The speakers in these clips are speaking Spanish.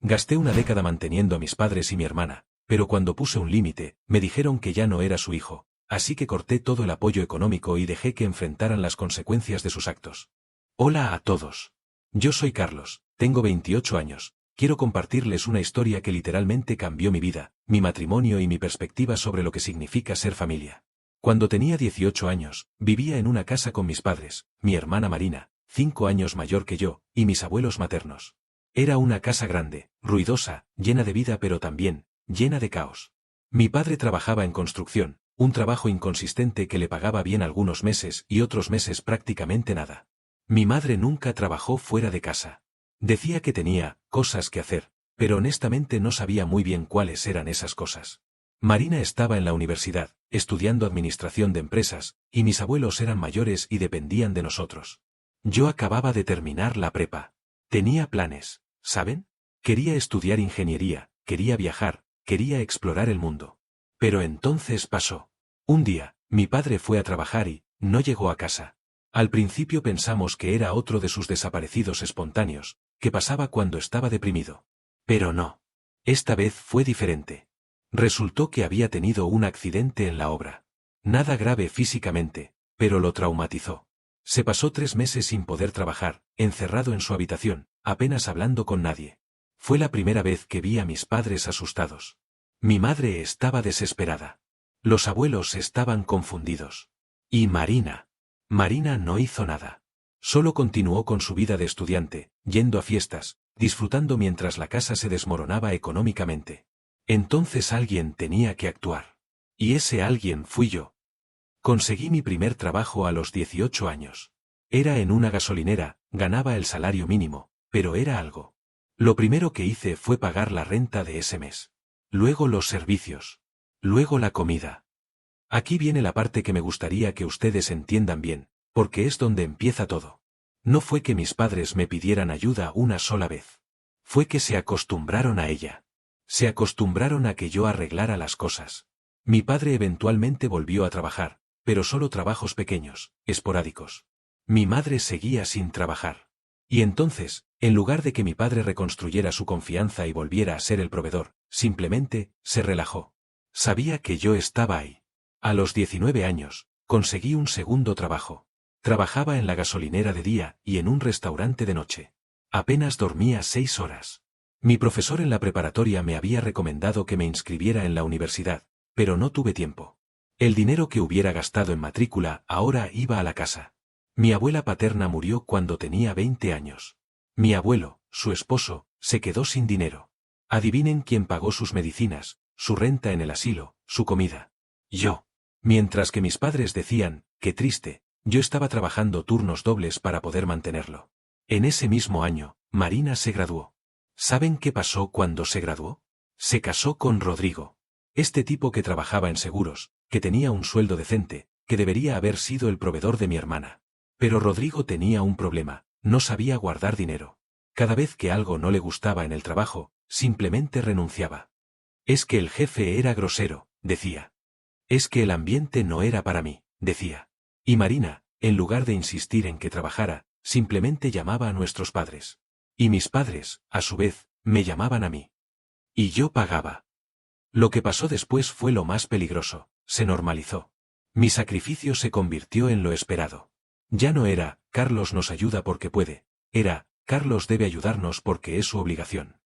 Gasté una década manteniendo a mis padres y mi hermana, pero cuando puse un límite, me dijeron que ya no era su hijo, así que corté todo el apoyo económico y dejé que enfrentaran las consecuencias de sus actos. Hola a todos. Yo soy Carlos, tengo 28 años. Quiero compartirles una historia que literalmente cambió mi vida, mi matrimonio y mi perspectiva sobre lo que significa ser familia. Cuando tenía 18 años, vivía en una casa con mis padres, mi hermana Marina, 5 años mayor que yo, y mis abuelos maternos. Era una casa grande, ruidosa, llena de vida pero también, llena de caos. Mi padre trabajaba en construcción, un trabajo inconsistente que le pagaba bien algunos meses y otros meses prácticamente nada. Mi madre nunca trabajó fuera de casa. Decía que tenía cosas que hacer, pero honestamente no sabía muy bien cuáles eran esas cosas. Marina estaba en la universidad, estudiando administración de empresas, y mis abuelos eran mayores y dependían de nosotros. Yo acababa de terminar la prepa. Tenía planes, ¿saben? Quería estudiar ingeniería, quería viajar, quería explorar el mundo. Pero entonces pasó. Un día, mi padre fue a trabajar y no llegó a casa. Al principio pensamos que era otro de sus desaparecidos espontáneos, que pasaba cuando estaba deprimido. Pero no. Esta vez fue diferente. Resultó que había tenido un accidente en la obra. Nada grave físicamente, pero lo traumatizó. Se pasó 3 meses sin poder trabajar, encerrado en su habitación, apenas hablando con nadie. Fue la primera vez que vi a mis padres asustados. Mi madre estaba desesperada. Los abuelos estaban confundidos. Y Marina. Marina no hizo nada. Solo continuó con su vida de estudiante, yendo a fiestas, disfrutando mientras la casa se desmoronaba económicamente. Entonces alguien tenía que actuar. Y ese alguien fui yo. Conseguí mi primer trabajo a los 18 años. Era en una gasolinera, ganaba el salario mínimo, pero era algo. Lo primero que hice fue pagar la renta de ese mes. Luego los servicios. Luego la comida. Aquí viene la parte que me gustaría que ustedes entiendan bien, porque es donde empieza todo. No fue que mis padres me pidieran ayuda una sola vez. Fue que se acostumbraron a ella. Se acostumbraron a que yo arreglara las cosas. Mi padre eventualmente volvió a trabajar, pero solo trabajos pequeños, esporádicos. Mi madre seguía sin trabajar. Y entonces, en lugar de que mi padre reconstruyera su confianza y volviera a ser el proveedor, simplemente, se relajó. Sabía que yo estaba ahí. A los 19 años, conseguí un segundo trabajo. Trabajaba en la gasolinera de día y en un restaurante de noche. Apenas dormía 6 horas. Mi profesor en la preparatoria me había recomendado que me inscribiera en la universidad, pero no tuve tiempo. El dinero que hubiera gastado en matrícula ahora iba a la casa. Mi abuela paterna murió cuando tenía 20 años. Mi abuelo, su esposo, se quedó sin dinero. Adivinen quién pagó sus medicinas, su renta en el asilo, su comida. Yo. Mientras que mis padres decían, qué triste, yo estaba trabajando turnos dobles para poder mantenerlo. En ese mismo año, Marina se graduó. ¿Saben qué pasó cuando se graduó? Se casó con Rodrigo. Este tipo que trabajaba en seguros, que tenía un sueldo decente, que debería haber sido el proveedor de mi hermana. Pero Rodrigo tenía un problema, no sabía guardar dinero. Cada vez que algo no le gustaba en el trabajo, simplemente renunciaba. Es que el jefe era grosero, decía. Es que el ambiente no era para mí, decía. Y Marina, en lugar de insistir en que trabajara, simplemente llamaba a nuestros padres. Y mis padres, a su vez, me llamaban a mí. Y yo pagaba. Lo que pasó después fue lo más peligroso, se normalizó. Mi sacrificio se convirtió en lo esperado. Ya no era, Carlos nos ayuda porque puede, era, Carlos debe ayudarnos porque es su obligación.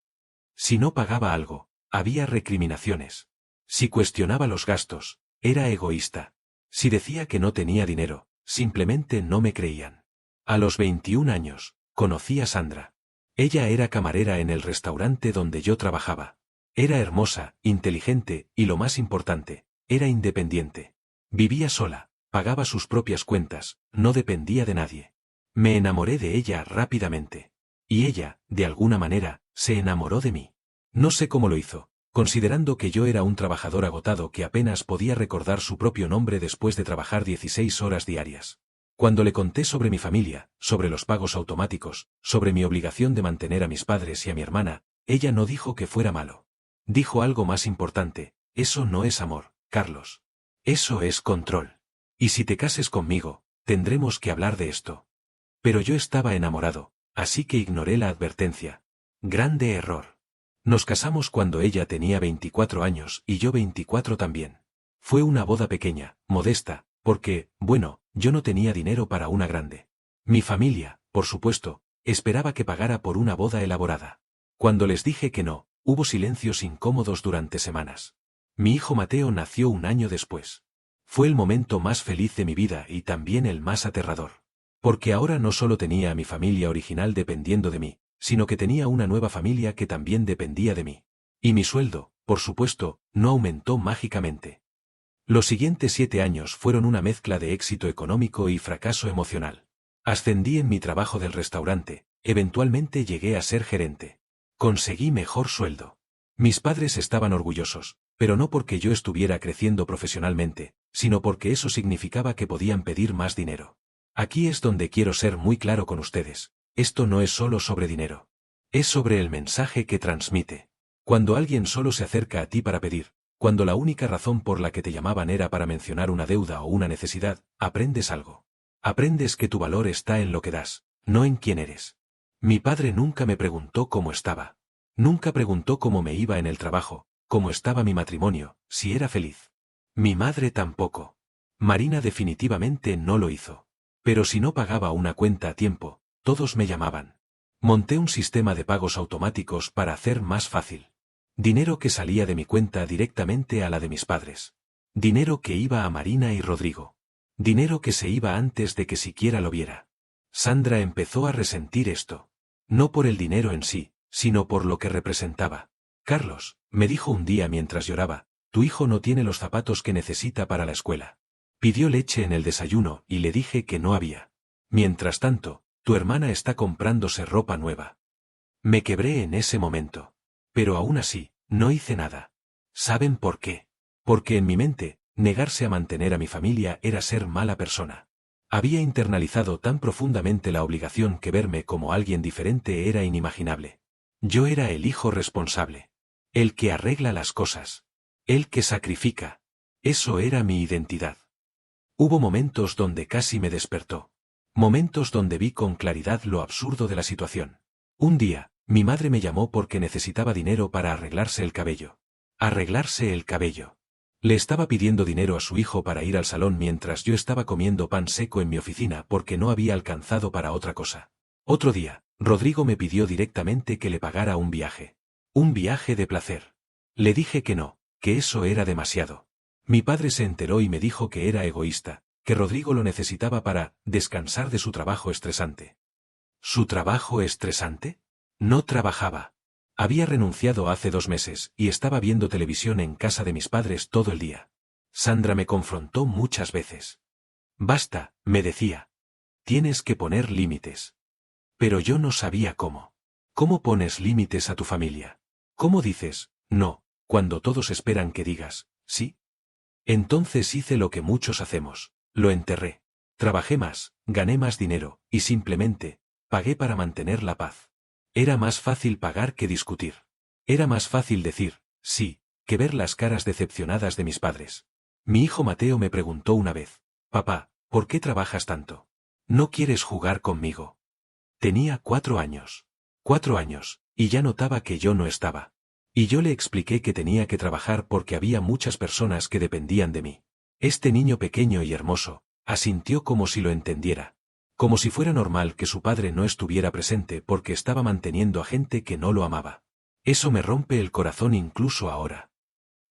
Si no pagaba algo, había recriminaciones. Si cuestionaba los gastos, era egoísta. Si decía que no tenía dinero, simplemente no me creían. A los 21 años, conocí a Sandra. Ella era camarera en el restaurante donde yo trabajaba. Era hermosa, inteligente y lo más importante, era independiente. Vivía sola, pagaba sus propias cuentas, no dependía de nadie. Me enamoré de ella rápidamente. Y ella, de alguna manera, se enamoró de mí. No sé cómo lo hizo, considerando que yo era un trabajador agotado que apenas podía recordar su propio nombre después de trabajar 16 horas diarias. Cuando le conté sobre mi familia, sobre los pagos automáticos, sobre mi obligación de mantener a mis padres y a mi hermana, ella no dijo que fuera malo. Dijo algo más importante, eso no es amor, Carlos. Eso es control. Y si te cases conmigo, tendremos que hablar de esto. Pero yo estaba enamorado, así que ignoré la advertencia. Grande error. Nos casamos cuando ella tenía 24 años y yo 24 también. Fue una boda pequeña, modesta, porque, bueno, yo no tenía dinero para una grande. Mi familia, por supuesto, esperaba que pagara por una boda elaborada. Cuando les dije que no, hubo silencios incómodos durante semanas. Mi hijo Mateo nació un año después. Fue el momento más feliz de mi vida y también el más aterrador. Porque ahora no solo tenía a mi familia original dependiendo de mí, sino que tenía una nueva familia que también dependía de mí. Y mi sueldo, por supuesto, no aumentó mágicamente. Los siguientes 7 años fueron una mezcla de éxito económico y fracaso emocional. Ascendí en mi trabajo del restaurante, eventualmente llegué a ser gerente. Conseguí mejor sueldo. Mis padres estaban orgullosos, pero no porque yo estuviera creciendo profesionalmente, sino porque eso significaba que podían pedir más dinero. Aquí es donde quiero ser muy claro con ustedes. Esto no es solo sobre dinero. Es sobre el mensaje que transmite. Cuando alguien solo se acerca a ti para pedir, cuando la única razón por la que te llamaban era para mencionar una deuda o una necesidad, aprendes algo. Aprendes que tu valor está en lo que das, no en quién eres. Mi padre nunca me preguntó cómo estaba. Nunca preguntó cómo me iba en el trabajo, cómo estaba mi matrimonio, si era feliz. Mi madre tampoco. Marina definitivamente no lo hizo. Pero si no pagaba una cuenta a tiempo, todos me llamaban. Monté un sistema de pagos automáticos para hacer más fácil. Dinero que salía de mi cuenta directamente a la de mis padres. Dinero que iba a Marina y Rodrigo. Dinero que se iba antes de que siquiera lo viera. Sandra empezó a resentir esto. No por el dinero en sí, sino por lo que representaba. Carlos, me dijo un día mientras lloraba, tu hijo no tiene los zapatos que necesita para la escuela. Pidió leche en el desayuno y le dije que no había. Mientras tanto, tu hermana está comprándose ropa nueva. Me quebré en ese momento. Pero aún así, no hice nada. ¿Saben por qué? Porque en mi mente, negarse a mantener a mi familia era ser mala persona. Había internalizado tan profundamente la obligación que verme como alguien diferente era inimaginable. Yo era el hijo responsable. El que arregla las cosas. El que sacrifica. Eso era mi identidad. Hubo momentos donde casi me despertó. Momentos donde vi con claridad lo absurdo de la situación. Un día, mi madre me llamó porque necesitaba dinero para arreglarse el cabello. Arreglarse el cabello. Le estaba pidiendo dinero a su hijo para ir al salón mientras yo estaba comiendo pan seco en mi oficina porque no había alcanzado para otra cosa. Otro día, Rodrigo me pidió directamente que le pagara un viaje. Un viaje de placer. Le dije que no, que eso era demasiado. Mi padre se enteró y me dijo que era egoísta, que Rodrigo lo necesitaba para descansar de su trabajo estresante. ¿Su trabajo estresante? No trabajaba. Había renunciado hace 2 meses y estaba viendo televisión en casa de mis padres todo el día. Sandra me confrontó muchas veces. Basta, me decía. Tienes que poner límites. Pero yo no sabía cómo. ¿Cómo pones límites a tu familia? ¿Cómo dices, no, cuando todos esperan que digas, sí? Entonces hice lo que muchos hacemos, lo enterré. Trabajé más, gané más dinero, y simplemente, pagué para mantener la paz. Era más fácil pagar que discutir. Era más fácil decir, sí, que ver las caras decepcionadas de mis padres. Mi hijo Mateo me preguntó una vez, papá, ¿por qué trabajas tanto? ¿No quieres jugar conmigo? Tenía 4 años. 4 años, y ya notaba que yo no estaba. Y yo le expliqué que tenía que trabajar porque había muchas personas que dependían de mí. Este niño pequeño y hermoso, asintió como si lo entendiera. Como si fuera normal que su padre no estuviera presente porque estaba manteniendo a gente que no lo amaba. Eso me rompe el corazón incluso ahora.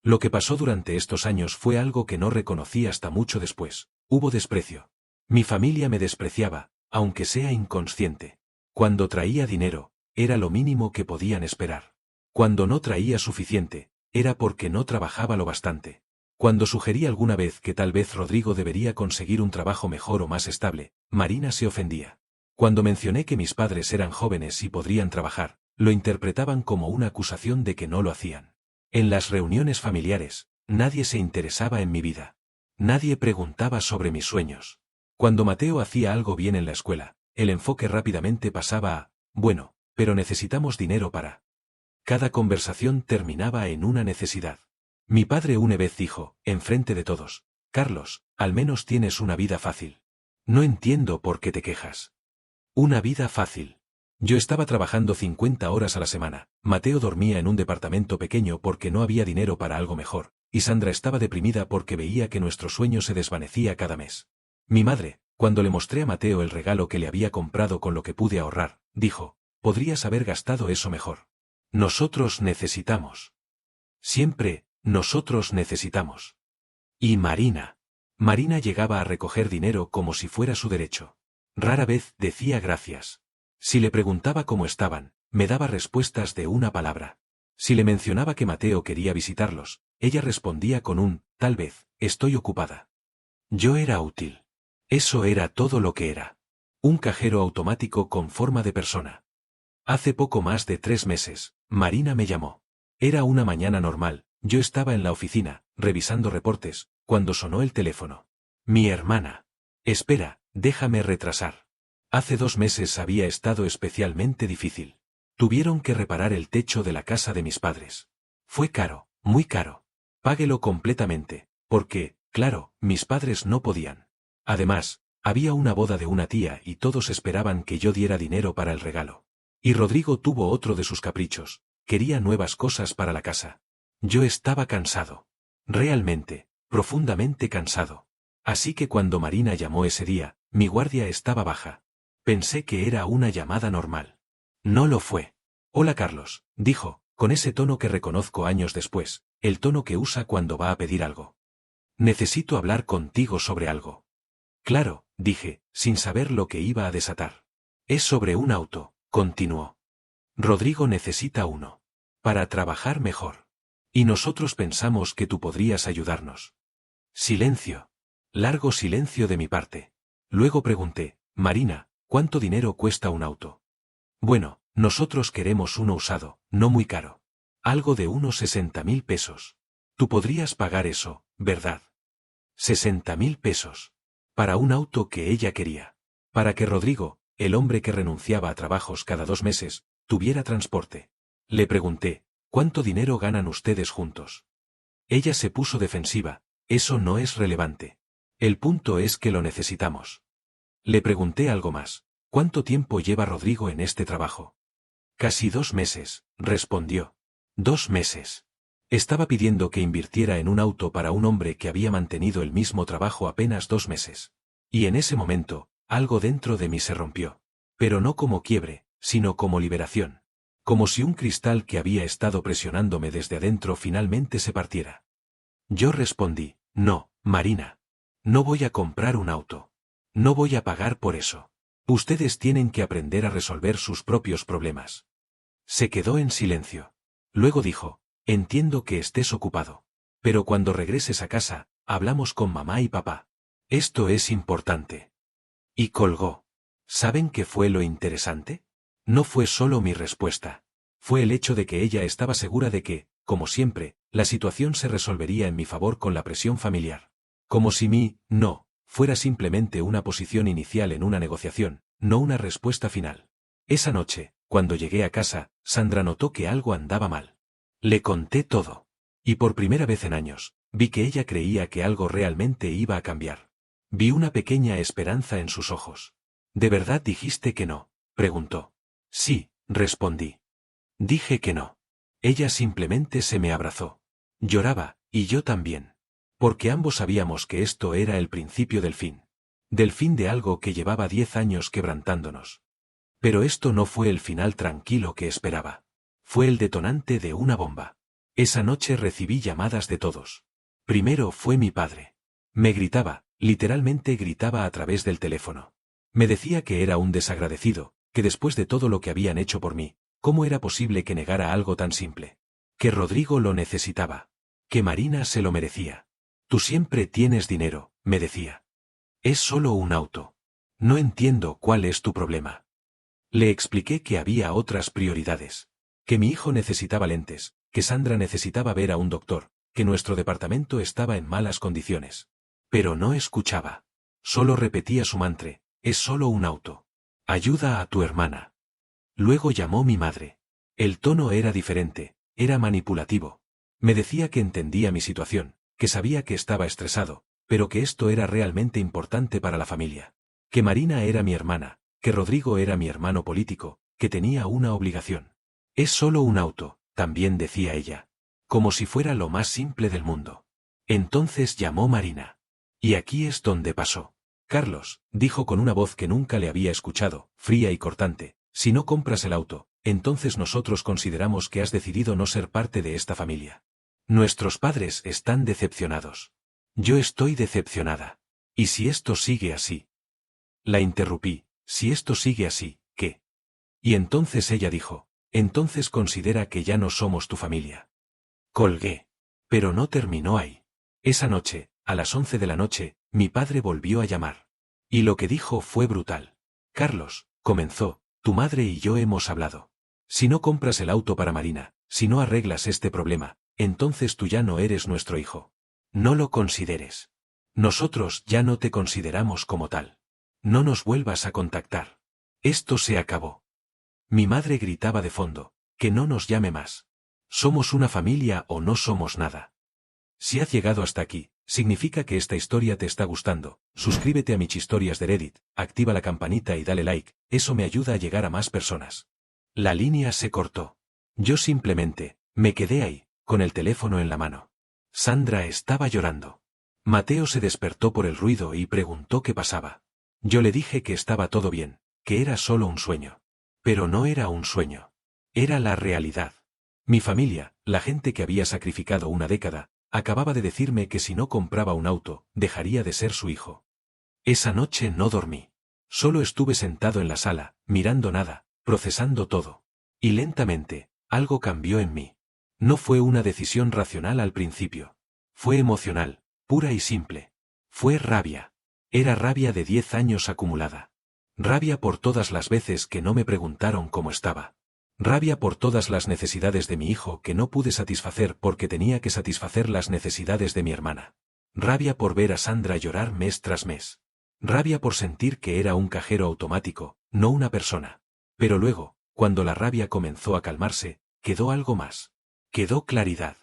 Lo que pasó durante estos años fue algo que no reconocí hasta mucho después. Hubo desprecio. Mi familia me despreciaba, aunque sea inconsciente. Cuando traía dinero, era lo mínimo que podían esperar. Cuando no traía suficiente, era porque no trabajaba lo bastante. Cuando sugerí alguna vez que tal vez Rodrigo debería conseguir un trabajo mejor o más estable, Marina se ofendía. Cuando mencioné que mis padres eran jóvenes y podrían trabajar, lo interpretaban como una acusación de que no lo hacían. En las reuniones familiares, nadie se interesaba en mi vida. Nadie preguntaba sobre mis sueños. Cuando Mateo hacía algo bien en la escuela, el enfoque rápidamente pasaba a, bueno, pero necesitamos dinero para... Cada conversación terminaba en una necesidad. Mi padre una vez dijo, enfrente de todos, Carlos, al menos tienes una vida fácil. No entiendo por qué te quejas. Una vida fácil. Yo estaba trabajando 50 horas a la semana, Mateo dormía en un departamento pequeño porque no había dinero para algo mejor, y Sandra estaba deprimida porque veía que nuestro sueño se desvanecía cada mes. Mi madre, cuando le mostré a Mateo el regalo que le había comprado con lo que pude ahorrar, dijo, podrías haber gastado eso mejor. Nosotros necesitamos. Siempre, nosotros necesitamos. Y Marina. Marina llegaba a recoger dinero como si fuera su derecho. Rara vez decía gracias. Si le preguntaba cómo estaban, me daba respuestas de una palabra. Si le mencionaba que Mateo quería visitarlos, ella respondía con un, tal vez, estoy ocupada. Yo era útil. Eso era todo lo que era. Un cajero automático con forma de persona. Hace poco más de 3 meses, Marina me llamó. Era una mañana normal, yo estaba en la oficina, revisando reportes, cuando sonó el teléfono. Mi hermana. Espera, déjame retrasar. Hace 2 meses había estado especialmente difícil. Tuvieron que reparar el techo de la casa de mis padres. Fue caro, muy caro. Páguelo completamente, porque, claro, mis padres no podían. Además, había una boda de una tía y todos esperaban que yo diera dinero para el regalo. Y Rodrigo tuvo otro de sus caprichos, quería nuevas cosas para la casa. Yo estaba cansado. Realmente, profundamente cansado. Así que cuando Marina llamó ese día, mi guardia estaba baja. Pensé que era una llamada normal. No lo fue. Hola Carlos, dijo, con ese tono que reconozco años después, el tono que usa cuando va a pedir algo. Necesito hablar contigo sobre algo. Claro, dije, sin saber lo que iba a desatar. Es sobre un auto, continuó. Rodrigo necesita uno. Para trabajar mejor. Y nosotros pensamos que tú podrías ayudarnos. Silencio. Largo silencio de mi parte. Luego pregunté, Marina, ¿cuánto dinero cuesta un auto? Bueno, nosotros queremos uno usado, no muy caro. Algo de unos 60.000 pesos. Tú podrías pagar eso, ¿verdad? 60.000 pesos. Para un auto que ella quería. Para que Rodrigo, el hombre que renunciaba a trabajos cada 2 meses, tuviera transporte. Le pregunté, ¿cuánto dinero ganan ustedes juntos? Ella se puso defensiva, eso no es relevante. El punto es que lo necesitamos. Le pregunté algo más, ¿cuánto tiempo lleva Rodrigo en este trabajo? Casi 2 meses, respondió. 2 meses. Estaba pidiendo que invirtiera en un auto para un hombre que había mantenido el mismo trabajo apenas 2 meses. Y en ese momento, algo dentro de mí se rompió. Pero no como quiebre, sino como liberación. Como si un cristal que había estado presionándome desde adentro finalmente se partiera. Yo respondí, no, Marina. No voy a comprar un auto. No voy a pagar por eso. Ustedes tienen que aprender a resolver sus propios problemas. Se quedó en silencio. Luego dijo, entiendo que estés ocupado. Pero cuando regreses a casa, hablamos con mamá y papá. Esto es importante. Y colgó. ¿Saben qué fue lo interesante? No fue solo mi respuesta. Fue el hecho de que ella estaba segura de que, como siempre, la situación se resolvería en mi favor con la presión familiar. Como si no fuera simplemente una posición inicial en una negociación, no una respuesta final. Esa noche, cuando llegué a casa, Sandra notó que algo andaba mal. Le conté todo. Y por primera vez en años, vi que ella creía que algo realmente iba a cambiar. Vi una pequeña esperanza en sus ojos. ¿De verdad dijiste que no?, preguntó. Sí, respondí. Dije que no. Ella simplemente se me abrazó. Lloraba, y yo también. Porque ambos sabíamos que esto era el principio del fin. Del fin de algo que llevaba 10 años quebrantándonos. Pero esto no fue el final tranquilo que esperaba. Fue el detonante de una bomba. Esa noche recibí llamadas de todos. Primero fue mi padre. Me gritaba, literalmente gritaba a través del teléfono. Me decía que era un desagradecido, que después de todo lo que habían hecho por mí, ¿cómo era posible que negara algo tan simple? Que Rodrigo lo necesitaba. Que Marina se lo merecía. Tú siempre tienes dinero, me decía. Es solo un auto. No entiendo cuál es tu problema. Le expliqué que había otras prioridades. Que mi hijo necesitaba lentes, que Sandra necesitaba ver a un doctor, que nuestro departamento estaba en malas condiciones. Pero no escuchaba. Solo repetía su mantra, es solo un auto. Ayuda a tu hermana. Luego llamó mi madre. El tono era diferente, era manipulativo. Me decía que entendía mi situación, que sabía que estaba estresado, pero que esto era realmente importante para la familia. Que Marina era mi hermana, que Rodrigo era mi hermano político, que tenía una obligación. Es solo un auto, también decía ella. Como si fuera lo más simple del mundo. Entonces llamó Marina. Y aquí es donde pasó. Carlos, dijo con una voz que nunca le había escuchado, fría y cortante, si no compras el auto, entonces nosotros consideramos que has decidido no ser parte de esta familia. Nuestros padres están decepcionados. Yo estoy decepcionada. ¿Y si esto sigue así? La interrumpí. Si esto sigue así, ¿qué? Y entonces ella dijo, entonces considera que ya no somos tu familia. Colgué. Pero no terminó ahí. Esa noche, a las 11 de la noche, mi padre volvió a llamar. Y lo que dijo fue brutal. Carlos, comenzó, tu madre y yo hemos hablado. Si no compras el auto para Marina, si no arreglas este problema, entonces tú ya no eres nuestro hijo. No lo consideres. Nosotros ya no te consideramos como tal. No nos vuelvas a contactar. Esto se acabó. Mi madre gritaba de fondo, que no nos llame más. Somos una familia o no somos nada. Si has llegado hasta aquí, significa que esta historia te está gustando. Suscríbete a mis historias de Reddit, activa la campanita y dale like, eso me ayuda a llegar a más personas. La línea se cortó. Yo simplemente, me quedé ahí, con el teléfono en la mano. Sandra estaba llorando. Mateo se despertó por el ruido y preguntó qué pasaba. Yo le dije que estaba todo bien, que era solo un sueño. Pero no era un sueño. Era la realidad. Mi familia, la gente que había sacrificado una década, acababa de decirme que si no compraba un auto, dejaría de ser su hijo. Esa noche no dormí. Solo estuve sentado en la sala, mirando nada, procesando todo. Y lentamente, algo cambió en mí. No fue una decisión racional al principio. Fue emocional, pura y simple. Fue rabia. Era rabia de 10 años acumulada. Rabia por todas las veces que no me preguntaron cómo estaba. Rabia por todas las necesidades de mi hijo que no pude satisfacer porque tenía que satisfacer las necesidades de mi hermana. Rabia por ver a Sandra llorar mes tras mes. Rabia por sentir que era un cajero automático, no una persona. Pero luego, cuando la rabia comenzó a calmarse, quedó algo más. Quedó claridad.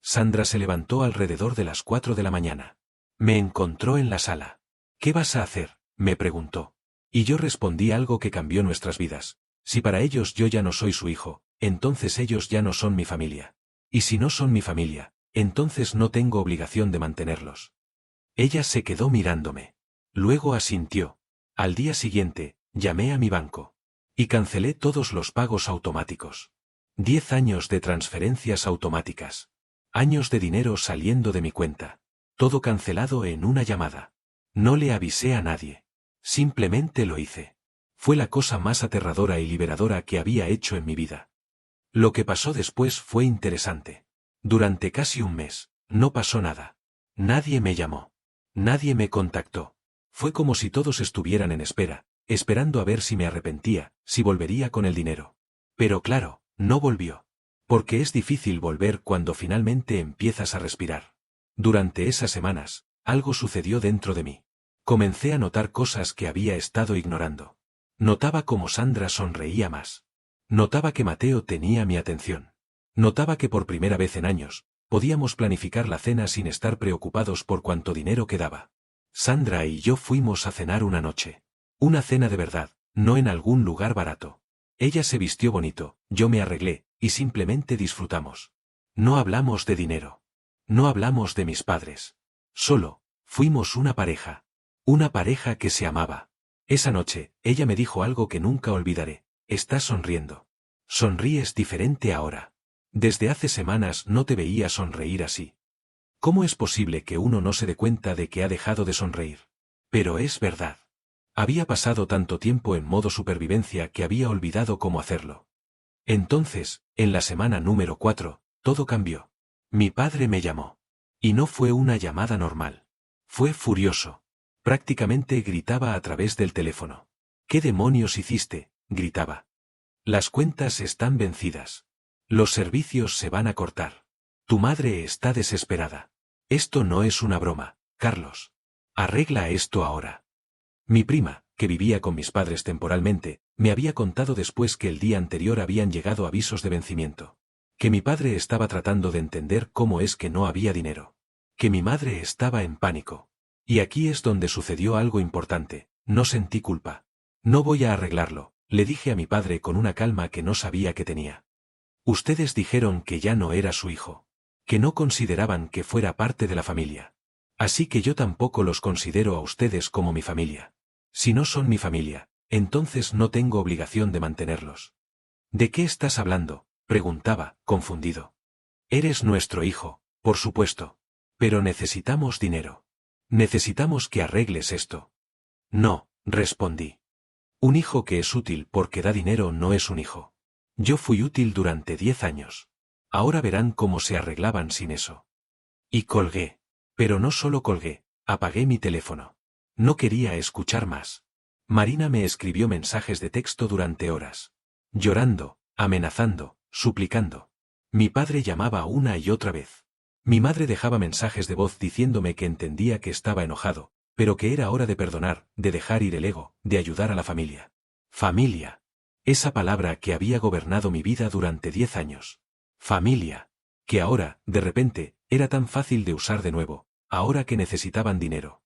Sandra se levantó alrededor de las 4 de la mañana. Me encontró en la sala. ¿Qué vas a hacer?, me preguntó. Y yo respondí algo que cambió nuestras vidas. Si para ellos yo ya no soy su hijo, entonces ellos ya no son mi familia. Y si no son mi familia, entonces no tengo obligación de mantenerlos. Ella se quedó mirándome. Luego asintió. Al día siguiente, llamé a mi banco. Y cancelé todos los pagos automáticos. 10 años de transferencias automáticas. Años de dinero saliendo de mi cuenta. Todo cancelado en una llamada. No le avisé a nadie. Simplemente lo hice. Fue la cosa más aterradora y liberadora que había hecho en mi vida. Lo que pasó después fue interesante. Durante casi un mes, no pasó nada. Nadie me llamó. Nadie me contactó. Fue como si todos estuvieran en espera, esperando a ver si me arrepentía, si volvería con el dinero. Pero claro, no volvió. Porque es difícil volver cuando finalmente empiezas a respirar. Durante esas semanas, algo sucedió dentro de mí. Comencé a notar cosas que había estado ignorando. Notaba cómo Sandra sonreía más. Notaba que Mateo tenía mi atención. Notaba que por primera vez en años, podíamos planificar la cena sin estar preocupados por cuánto dinero quedaba. Sandra y yo fuimos a cenar una noche. Una cena de verdad, no en algún lugar barato. Ella se vistió bonito, yo me arreglé, y simplemente disfrutamos. No hablamos de dinero. No hablamos de mis padres. Solo, fuimos una pareja. Una pareja que se amaba. Esa noche, ella me dijo algo que nunca olvidaré. Estás sonriendo. Sonríes diferente ahora. Desde hace semanas no te veía sonreír así. ¿Cómo es posible que uno no se dé cuenta de que ha dejado de sonreír? Pero es verdad. Había pasado tanto tiempo en modo supervivencia que había olvidado cómo hacerlo. Entonces, en la semana número 4, todo cambió. Mi padre me llamó. Y no fue una llamada normal. Fue furioso. Prácticamente gritaba a través del teléfono. ¿Qué demonios hiciste?, gritaba. Las cuentas están vencidas. Los servicios se van a cortar. Tu madre está desesperada. Esto no es una broma, Carlos. Arregla esto ahora. Mi prima, que vivía con mis padres temporalmente, me había contado después que el día anterior habían llegado avisos de vencimiento. Que mi padre estaba tratando de entender cómo es que no había dinero. Que mi madre estaba en pánico. Y aquí es donde sucedió algo importante. No sentí culpa. No voy a arreglarlo, le dije a mi padre con una calma que no sabía que tenía. Ustedes dijeron que ya no era su hijo. Que no consideraban que fuera parte de la familia. Así que yo tampoco los considero a ustedes como mi familia. Si no son mi familia, entonces no tengo obligación de mantenerlos. ¿De qué estás hablando?, preguntaba, confundido. Eres nuestro hijo, por supuesto. Pero necesitamos dinero. Necesitamos que arregles esto. No, respondí. Un hijo que es útil porque da dinero no es un hijo. Yo fui útil durante 10 años. Ahora verán cómo se arreglaban sin eso. Y colgué. Pero no solo colgué, apagué mi teléfono. No quería escuchar más. Marina me escribió mensajes de texto durante horas. Llorando, amenazando, suplicando. Mi padre llamaba una y otra vez. Mi madre dejaba mensajes de voz diciéndome que entendía que estaba enojado, pero que era hora de perdonar, de dejar ir el ego, de ayudar a la familia. Familia. Esa palabra que había gobernado mi vida durante 10 años. Familia. Que ahora, de repente, era tan fácil de usar de nuevo, ahora que necesitaban dinero.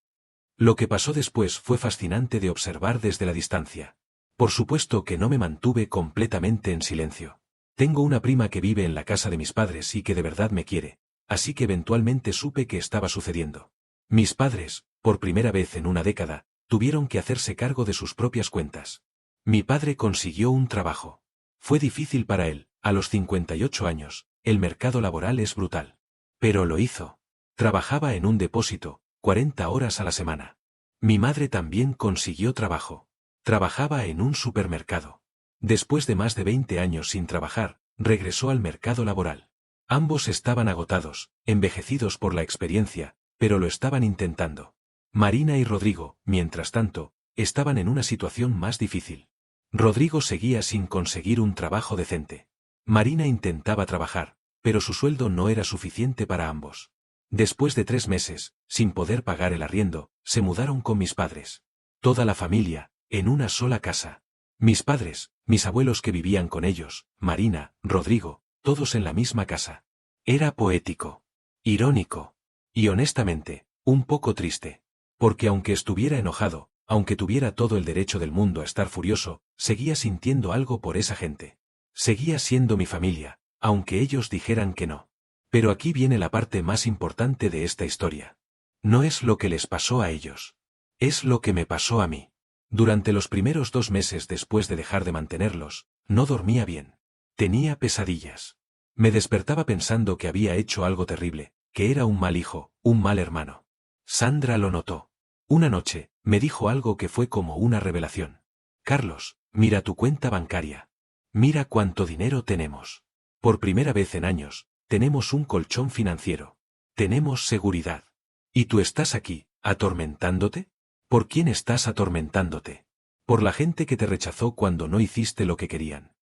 Lo que pasó después fue fascinante de observar desde la distancia. Por supuesto que no me mantuve completamente en silencio. Tengo una prima que vive en la casa de mis padres y que de verdad me quiere, así que eventualmente supe que estaba sucediendo. Mis padres, por primera vez en una década, tuvieron que hacerse cargo de sus propias cuentas. Mi padre consiguió un trabajo. Fue difícil para él, a los 58 años, el mercado laboral es brutal. Pero lo hizo. Trabajaba en un depósito, 40 horas a la semana. Mi madre también consiguió trabajo. Trabajaba en un supermercado. Después de más de 20 años sin trabajar, regresó al mercado laboral. Ambos estaban agotados, envejecidos por la experiencia, pero lo estaban intentando. Marina y Rodrigo, mientras tanto, estaban en una situación más difícil. Rodrigo seguía sin conseguir un trabajo decente. Marina intentaba trabajar, pero su sueldo no era suficiente para ambos. Después de 3 meses, sin poder pagar el arriendo, se mudaron con mis padres. Toda la familia, en una sola casa. Mis padres, mis abuelos que vivían con ellos, Marina, Rodrigo, todos en la misma casa. Era poético, irónico, y honestamente, un poco triste. Porque aunque estuviera enojado, aunque tuviera todo el derecho del mundo a estar furioso, seguía sintiendo algo por esa gente. Seguía siendo mi familia, aunque ellos dijeran que no. Pero aquí viene la parte más importante de esta historia. No es lo que les pasó a ellos. Es lo que me pasó a mí. Durante los primeros 2 meses después de dejar de mantenerlos, no dormía bien. Tenía pesadillas. Me despertaba pensando que había hecho algo terrible, que era un mal hijo, un mal hermano. Sandra lo notó. Una noche, me dijo algo que fue como una revelación. Carlos, mira tu cuenta bancaria. Mira cuánto dinero tenemos. Por primera vez en años, tenemos un colchón financiero. Tenemos seguridad. ¿Y tú estás aquí, atormentándote? ¿Por quién estás atormentándote? Por la gente que te rechazó cuando no hiciste lo que querían.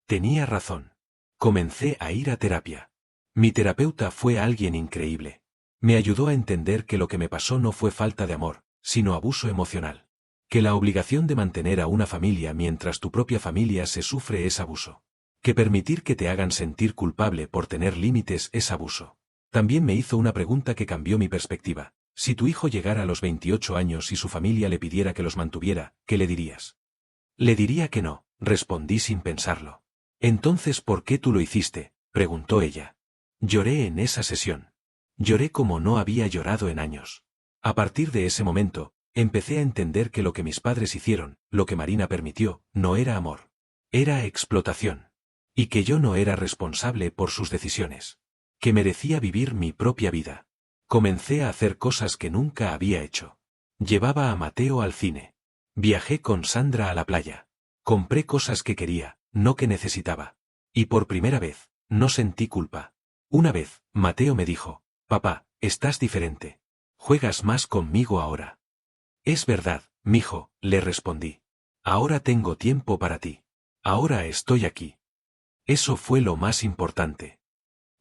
Tenía razón. Comencé a ir a terapia. Mi terapeuta fue alguien increíble. Me ayudó a entender que lo que me pasó no fue falta de amor, sino abuso emocional. Que la obligación de mantener a una familia mientras tu propia familia se sufre es abuso. Que permitir que te hagan sentir culpable por tener límites es abuso. También me hizo una pregunta que cambió mi perspectiva. Si tu hijo llegara a los 28 años y su familia le pidiera que los mantuviera, ¿qué le dirías? Le diría que no, respondí sin pensarlo. Entonces, ¿por qué tú lo hiciste?, preguntó ella. Lloré en esa sesión. Lloré como no había llorado en años. A partir de ese momento, empecé a entender que lo que mis padres hicieron, lo que Marina permitió, no era amor. Era explotación. Y que yo no era responsable por sus decisiones. Que merecía vivir mi propia vida. Comencé a hacer cosas que nunca había hecho. Llevaba a Mateo al cine. Viajé con Sandra a la playa. Compré cosas que quería, no que necesitaba. Y por primera vez, no sentí culpa. Una vez, Mateo me dijo, papá, estás diferente. Juegas más conmigo ahora. Es verdad, mijo, le respondí. Ahora tengo tiempo para ti. Ahora estoy aquí. Eso fue lo más importante.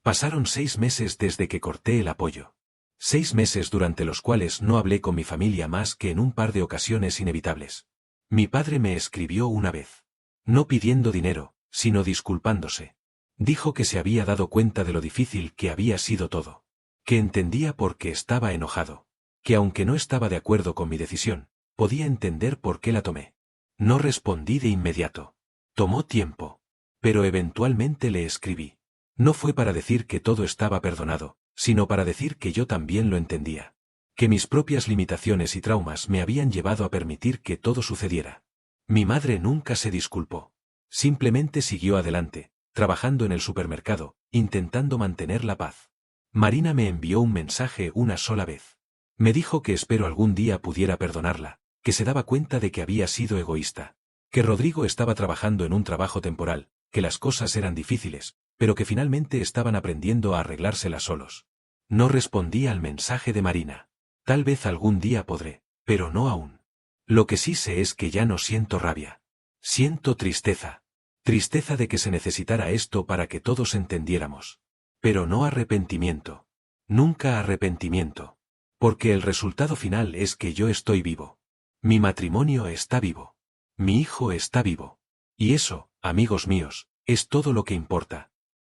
Pasaron 6 meses desde que corté el apoyo. 6 meses durante los cuales no hablé con mi familia más que en un par de ocasiones inevitables. Mi padre me escribió una vez. No pidiendo dinero, sino disculpándose. Dijo que se había dado cuenta de lo difícil que había sido todo. Que entendía por qué estaba enojado. Que aunque no estaba de acuerdo con mi decisión, podía entender por qué la tomé. No respondí de inmediato. Tomó tiempo. Pero eventualmente le escribí. No fue para decir que todo estaba perdonado, sino para decir que yo también lo entendía. Que mis propias limitaciones y traumas me habían llevado a permitir que todo sucediera. Mi madre nunca se disculpó. Simplemente siguió adelante, trabajando en el supermercado, intentando mantener la paz. Marina me envió un mensaje una sola vez. Me dijo que espero algún día pudiera perdonarla, que se daba cuenta de que había sido egoísta. Que Rodrigo estaba trabajando en un trabajo temporal, que las cosas eran difíciles, pero que finalmente estaban aprendiendo a arreglárselas solos. No respondí al mensaje de Marina. Tal vez algún día podré, pero no aún. Lo que sí sé es que ya no siento rabia. Siento tristeza. Tristeza de que se necesitara esto para que todos entendiéramos. Pero no arrepentimiento. Nunca arrepentimiento. Porque el resultado final es que yo estoy vivo. Mi matrimonio está vivo. Mi hijo está vivo. Y eso, amigos míos, es todo lo que importa.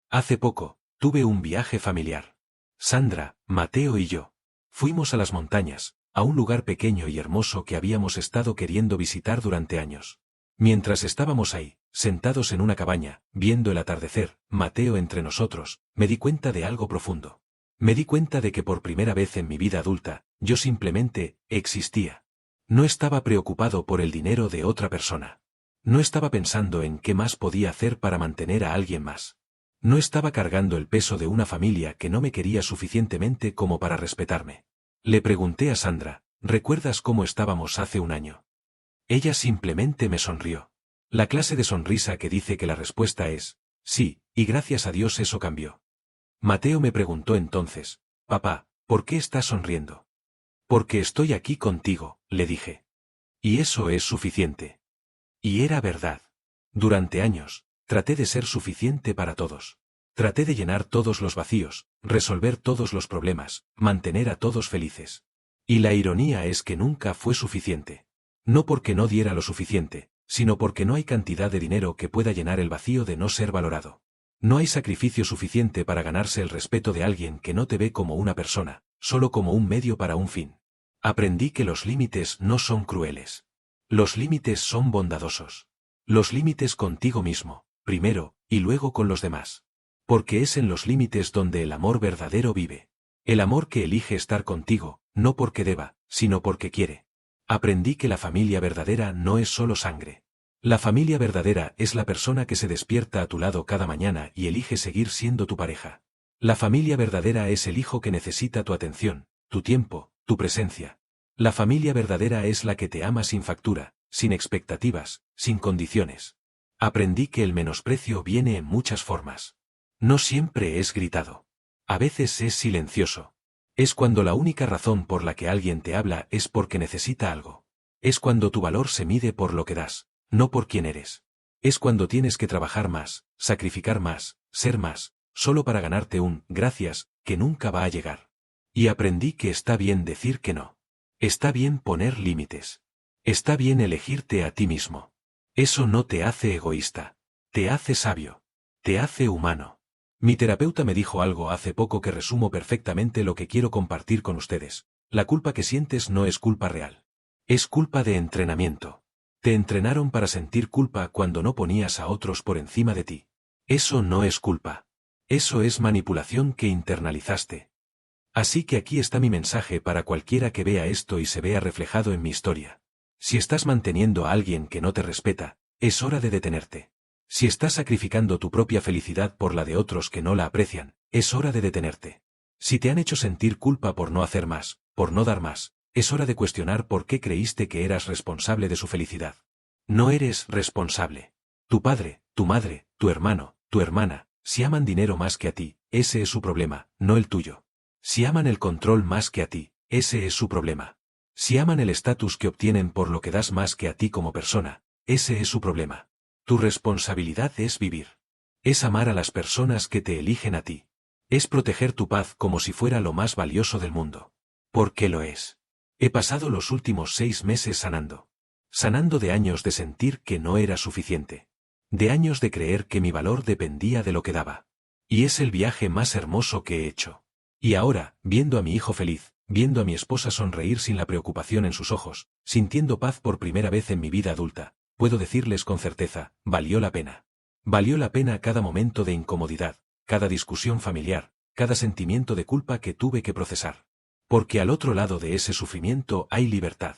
Hace poco, tuve un viaje familiar. Sandra, Mateo y yo. Fuimos a las montañas, a un lugar pequeño y hermoso que habíamos estado queriendo visitar durante años. Mientras estábamos ahí, sentados en una cabaña, viendo el atardecer, Mateo entre nosotros, me di cuenta de algo profundo. Me di cuenta de que por primera vez en mi vida adulta, yo simplemente existía. No estaba preocupado por el dinero de otra persona. No estaba pensando en qué más podía hacer para mantener a alguien más. No estaba cargando el peso de una familia que no me quería suficientemente como para respetarme. Le pregunté a Sandra, ¿recuerdas cómo estábamos hace un año? Ella simplemente me sonrió. La clase de sonrisa que dice que la respuesta es, sí, y gracias a Dios eso cambió. Mateo me preguntó entonces, papá, ¿por qué estás sonriendo? Porque estoy aquí contigo, le dije. Y eso es suficiente. Y era verdad. Durante años, traté de ser suficiente para todos. Traté de llenar todos los vacíos, resolver todos los problemas, mantener a todos felices. Y la ironía es que nunca fue suficiente. No porque no diera lo suficiente, sino porque no hay cantidad de dinero que pueda llenar el vacío de no ser valorado. No hay sacrificio suficiente para ganarse el respeto de alguien que no te ve como una persona, solo como un medio para un fin. Aprendí que los límites no son crueles. Los límites son bondadosos. Los límites contigo mismo, primero, y luego con los demás. Porque es en los límites donde el amor verdadero vive. El amor que elige estar contigo, no porque deba, sino porque quiere. Aprendí que la familia verdadera no es solo sangre. La familia verdadera es la persona que se despierta a tu lado cada mañana y elige seguir siendo tu pareja. La familia verdadera es el hijo que necesita tu atención, tu tiempo, tu presencia. La familia verdadera es la que te ama sin factura, sin expectativas, sin condiciones. Aprendí que el menosprecio viene en muchas formas. No siempre es gritado. A veces es silencioso. Es cuando la única razón por la que alguien te habla es porque necesita algo. Es cuando tu valor se mide por lo que das, no por quién eres. Es cuando tienes que trabajar más, sacrificar más, ser más, solo para ganarte un gracias que nunca va a llegar. Y aprendí que está bien decir que no. Está bien poner límites. Está bien elegirte a ti mismo. Eso no te hace egoísta. Te hace sabio. Te hace humano. Mi terapeuta me dijo algo hace poco que resumo perfectamente lo que quiero compartir con ustedes. La culpa que sientes no es culpa real. Es culpa de entrenamiento. Te entrenaron para sentir culpa cuando no ponías a otros por encima de ti. Eso no es culpa. Eso es manipulación que internalizaste. Así que aquí está mi mensaje para cualquiera que vea esto y se vea reflejado en mi historia. Si estás manteniendo a alguien que no te respeta, es hora de detenerte. Si estás sacrificando tu propia felicidad por la de otros que no la aprecian, es hora de detenerte. Si te han hecho sentir culpa por no hacer más, por no dar más, es hora de cuestionar por qué creíste que eras responsable de su felicidad. No eres responsable. Tu padre, tu madre, tu hermano, tu hermana, si aman dinero más que a ti, ese es su problema, no el tuyo. Si aman el control más que a ti, ese es su problema. Si aman el estatus que obtienen por lo que das más que a ti como persona, ese es su problema. Tu responsabilidad es vivir. Es amar a las personas que te eligen a ti. Es proteger tu paz como si fuera lo más valioso del mundo. Porque lo es. He pasado los últimos 6 meses sanando. Sanando de años de sentir que no era suficiente. De años de creer que mi valor dependía de lo que daba. Y es el viaje más hermoso que he hecho. Y ahora, viendo a mi hijo feliz, viendo a mi esposa sonreír sin la preocupación en sus ojos, sintiendo paz por primera vez en mi vida adulta, puedo decirles con certeza, valió la pena. Valió la pena cada momento de incomodidad, cada discusión familiar, cada sentimiento de culpa que tuve que procesar. Porque al otro lado de ese sufrimiento hay libertad.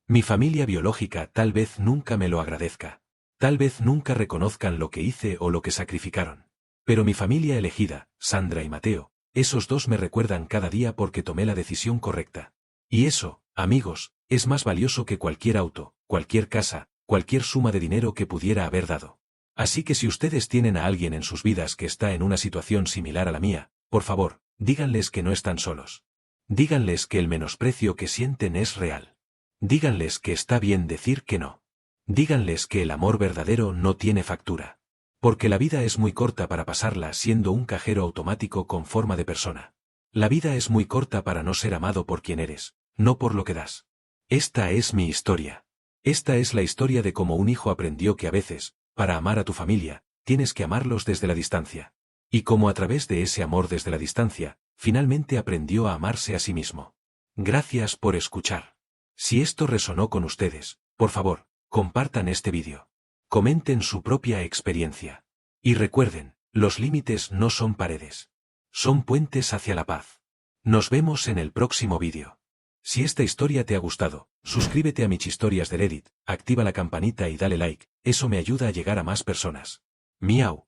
Mi familia biológica tal vez nunca me lo agradezca. Tal vez nunca reconozcan lo que hice o lo que sacrificaron. Pero mi familia elegida, Sandra y Mateo, esos dos me recuerdan cada día porque tomé la decisión correcta. Y eso, amigos, es más valioso que cualquier auto, cualquier casa, cualquier suma de dinero que pudiera haber dado. Así que si ustedes tienen a alguien en sus vidas que está en una situación similar a la mía, por favor, díganles que no están solos. Díganles que el menosprecio que sienten es real. Díganles que está bien decir que no. Díganles que el amor verdadero no tiene factura. Porque la vida es muy corta para pasarla siendo un cajero automático con forma de persona. La vida es muy corta para no ser amado por quien eres, no por lo que das. Esta es mi historia. Esta es la historia de cómo un hijo aprendió que a veces, para amar a tu familia, tienes que amarlos desde la distancia. Y cómo a través de ese amor desde la distancia, finalmente aprendió a amarse a sí mismo. Gracias por escuchar. Si esto resonó con ustedes, por favor, compartan este vídeo. Comenten su propia experiencia. Y recuerden, los límites no son paredes. Son puentes hacia la paz. Nos vemos en el próximo vídeo. Si esta historia te ha gustado, suscríbete a mis historias de Reddit, activa la campanita y dale like, eso me ayuda a llegar a más personas. Miau.